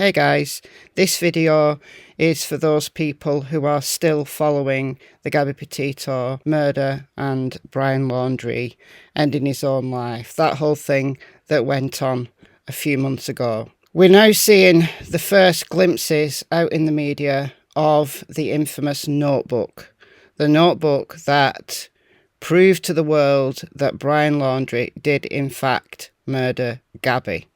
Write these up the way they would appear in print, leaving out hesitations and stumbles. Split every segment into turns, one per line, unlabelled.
Hey guys, this video is for those people who are still following the Gabby Petito murder and Brian Laundrie ending his own life. That whole thing that went on a few months ago. We're now seeing the first glimpses out in the media of the infamous notebook. The notebook that proved to the world that Brian Laundrie did in fact murder Gabby.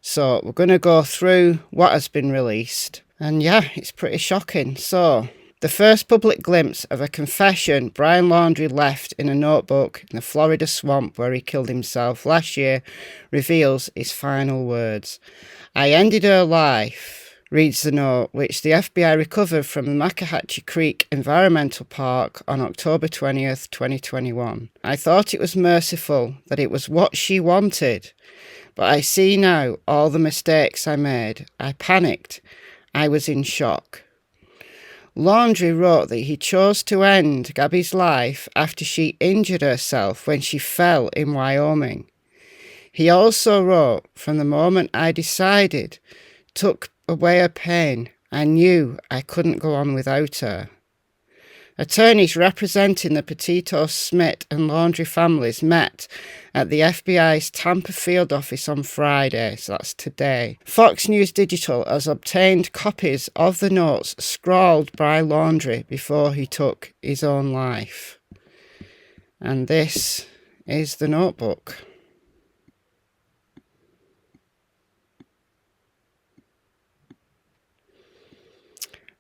So we're going to go through what has been released. And yeah, it's pretty shocking. So the first public glimpse of a confession Brian Laundrie left in a notebook in the Florida swamp where he killed himself last year reveals his final words. "I ended her life," reads the note, which the FBI recovered from the Macahatchee Creek Environmental Park on October 20th, 2021. "I thought it was merciful, that it was what she wanted. But I see now all the mistakes I made. I panicked. I was in shock." Laundrie wrote that he chose to end Gabby's life after she injured herself when she fell in Wyoming. He also wrote, "From the moment I decided, took away her pain, I knew I couldn't go on without her." Attorneys representing the Petito, Smith and Laundrie families met at the FBI's Tampa field office on Friday, so that's today. Fox News Digital has obtained copies of the notes scrawled by Laundrie before he took his own life. And this is the notebook.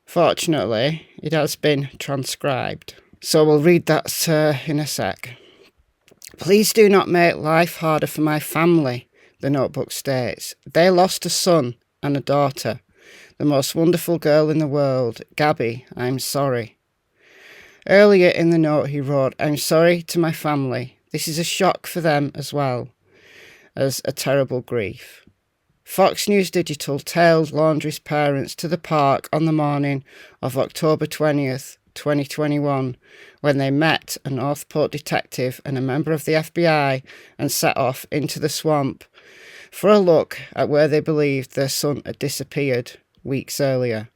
Fortunately, it has been transcribed, so we'll read that in a sec. "Please do not make life harder for my family," the notebook states. "They lost a son and a daughter, the most wonderful girl in the world. Gabby, I'm sorry." Earlier in the note he wrote, "I'm sorry to my family. This is a shock for them as well as a terrible grief." Fox News Digital tailed Laundrie's parents to the park on the morning of October 20th, 2021, when they met a Northport detective and a member of the FBI and set off into the swamp for a look at where they believed their son had disappeared weeks earlier.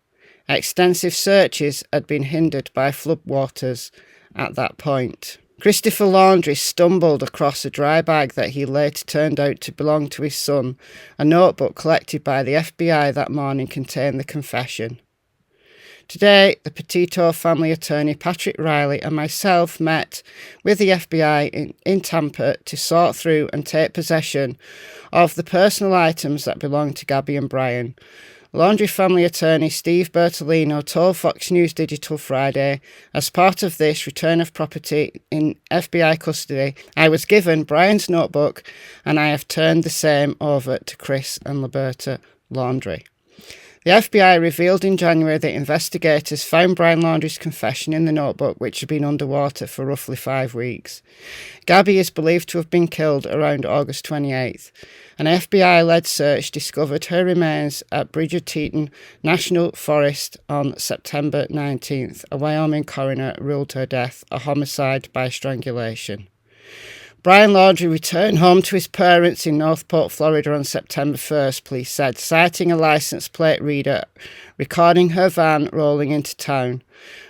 Extensive searches had been hindered by floodwaters at that point. Christopher Laundrie stumbled across a dry bag that he later turned out to belong to his son. A notebook collected by the FBI that morning contained the confession. Today, the Petito family attorney Patrick Riley and myself met with the FBI in Tampa to sort through and take possession of the personal items that belonged to Gabby and Brian. Laundrie family attorney Steve Bertolino told Fox News Digital Friday, "As part of this return of property in FBI custody, I was given Brian's notebook and I have turned the same over to Chris and Liberta Laundrie." The FBI revealed in January that investigators found Brian Laundrie's confession in the notebook, which had been underwater for roughly 5 weeks. Gabby is believed to have been killed around August 28th. An FBI-led search discovered her remains at Bridger-Teton National Forest on September 19th. A Wyoming coroner ruled her death a homicide by strangulation. Brian Laundrie returned home to his parents in Northport, Florida on September 1st, police said, citing a license plate reader recording her van rolling into town.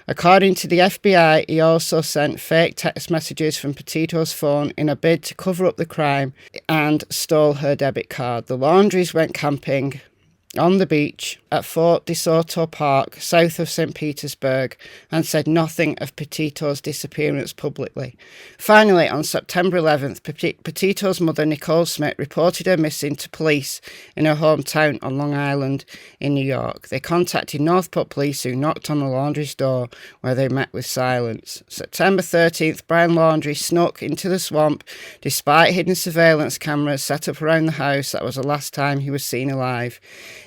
According to the FBI, he also sent fake text messages from Petito's phone in a bid to cover up the crime and stole her debit card. The Laundries went camping on the beach at Fort DeSoto Park, south of St. Petersburg, and said nothing of Petito's disappearance publicly. Finally, on September 11th, Petito's mother, Nicole Smith, reported her missing to police in her hometown on Long Island in New York. They contacted Northport police, who knocked on the Laundrie's door, where they met with silence. September 13th, Brian Laundrie snuck into the swamp despite hidden surveillance cameras set up around the house. That was the last time he was seen alive.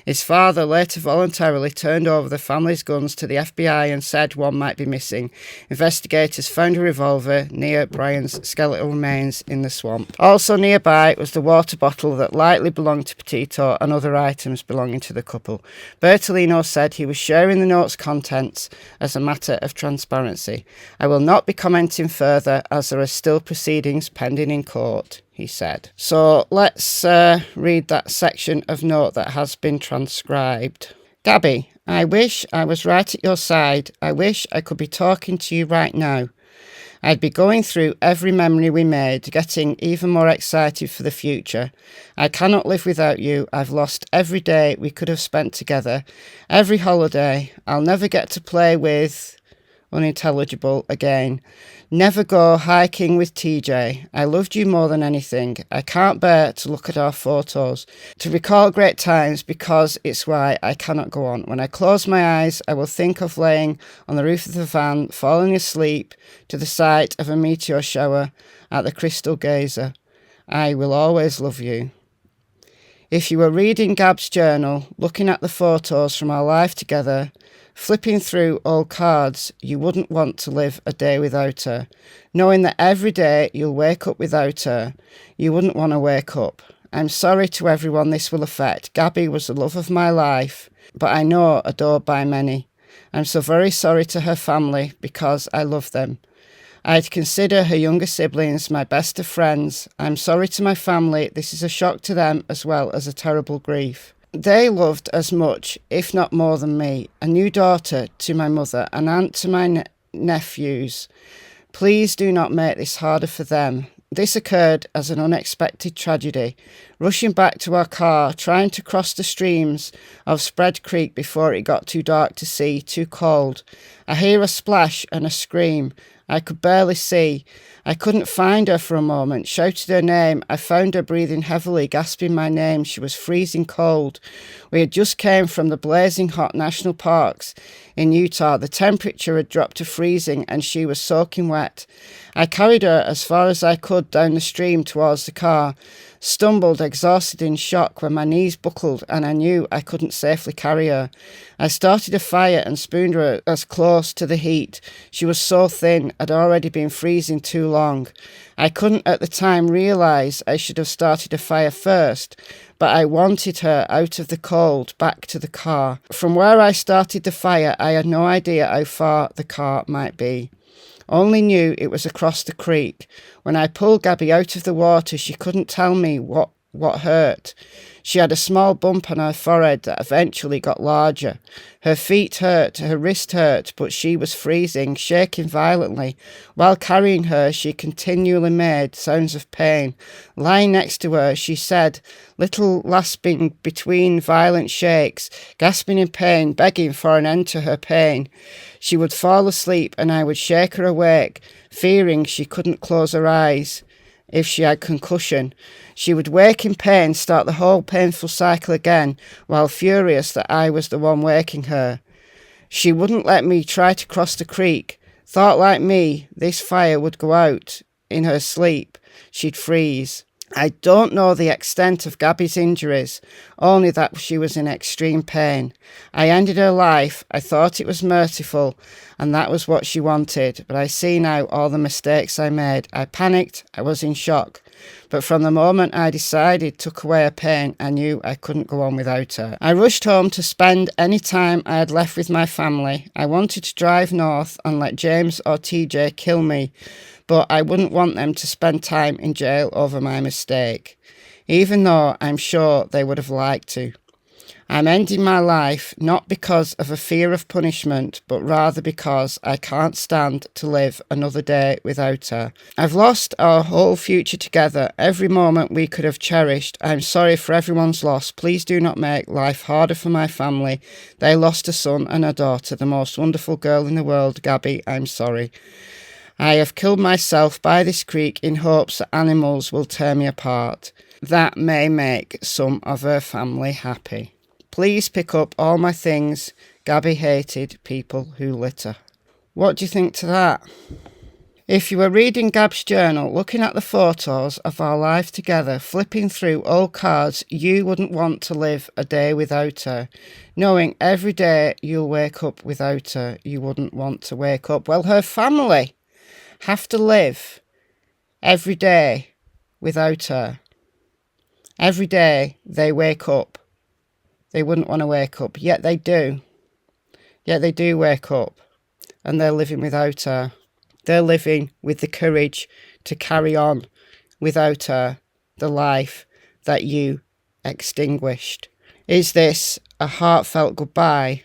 His father later voluntarily turned over the family's guns to the FBI and said one might be missing. Investigators found a revolver near Brian's skeletal remains in the swamp. Also nearby was the water bottle that likely belonged to Petito and other items belonging to the couple. Bertolino said he was sharing the note's contents as a matter of transparency. "I will not be commenting further as there are still proceedings pending in court," he said. So let's read that section of note that has been transcribed. Gabby, I wish I was right at your side. I wish I could be talking to you right now. I'd be going through every memory we made, getting even more excited for the future. I cannot live without you. I've lost every day we could have spent together, every holiday. I'll never get to play with unintelligible again. Never go hiking with TJ. I loved you more than anything. I can't bear to look at our photos, to recall great times, because it's why I cannot go on. When I close my eyes, I will think of laying on the roof of the van, falling asleep to the sight of a meteor shower at the Crystal Gazer. I will always love you. If you were reading Gab's journal, looking at the photos from our life together, flipping through old cards, you wouldn't want to live a day without her. Knowing that every day you'll wake up without her, you wouldn't want to wake up. I'm sorry to everyone this will affect. Gabby was the love of my life, but I know adored by many. I'm so very sorry to her family because I love them. I'd consider her younger siblings my best of friends. I'm sorry to my family. This is a shock to them as well as a terrible grief. They loved as much, if not more than me, a new daughter to my mother, an aunt to my nephews. Please do not make this harder for them. This occurred as an unexpected tragedy. Rushing back to our car, trying to cross the streams of Spread Creek before it got too dark to see, too cold. I hear a splash and a scream. I could barely see. I couldn't find her for a moment. Shouted her name. I found her breathing heavily, gasping my name. She was freezing cold. We had just came from the blazing hot national parks in Utah. The temperature had dropped to freezing and she was soaking wet. I carried her as far as I could down the stream towards the car, stumbled, exhausted in shock, when my knees buckled and I knew I couldn't safely carry her. I started a fire and spooned her as close to the heat. She was so thin, had already been freezing too long. I couldn't at the time realise I should have started a fire first, but I wanted her out of the cold, back to the car. From where I started the fire, I had no idea how far the car might be. Only knew it was across the creek. When I pulled Gabby out of the water, she couldn't tell me what hurt. She had a small bump on her forehead that eventually got larger. Her feet hurt, her wrist hurt, but she was freezing, shaking violently. While carrying her, she continually made sounds of pain. Lying next to her, she said, little lisping between violent shakes, gasping in pain, begging for an end to her pain. She would fall asleep and I would shake her awake, fearing she couldn't close her eyes if she had concussion. She would wake in pain, start the whole painful cycle again, while furious that I was the one waking her. She wouldn't let me try to cross the creek. Thought like me, this fire would go out. In her sleep, she'd freeze. I don't know the extent of Gabby's injuries, only that she was in extreme pain. I ended her life. I thought it was merciful, and that was what she wanted, but I see now all the mistakes I made. I panicked, I was in shock, but from the moment I decided, took away her pain, I knew I couldn't go on without her. I rushed home to spend any time I had left with my family. I wanted to drive north and let James or TJ kill me, but I wouldn't want them to spend time in jail over my mistake, even though I'm sure they would have liked to. I'm ending my life not because of a fear of punishment, but rather because I can't stand to live another day without her. I've lost our whole future together, every moment we could have cherished. I'm sorry for everyone's loss. Please do not make life harder for my family. They lost a son and a daughter, the most wonderful girl in the world. Gabby, I'm sorry. I have killed myself by this creek in hopes that animals will tear me apart. That may make some of her family happy. Please pick up all my things. Gabby hated people who litter. What do you think to that? If you were reading Gab's journal, looking at the photos of our life together, flipping through old cards, you wouldn't want to live a day without her. Knowing every day you'll wake up without her, you wouldn't want to wake up. Well, her family have to live every day without her. Every day they wake up. They wouldn't want to wake up, yet they do. Yet they do wake up, and they're living without her. They're living with the courage to carry on without her, the life that you extinguished? Is this a heartfelt goodbye,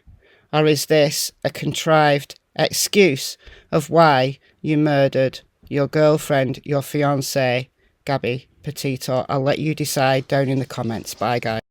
or is this a contrived excuse of why you murdered your girlfriend, your fiancée, Gabby Petito? I'll let you decide down in the comments. Bye, guys.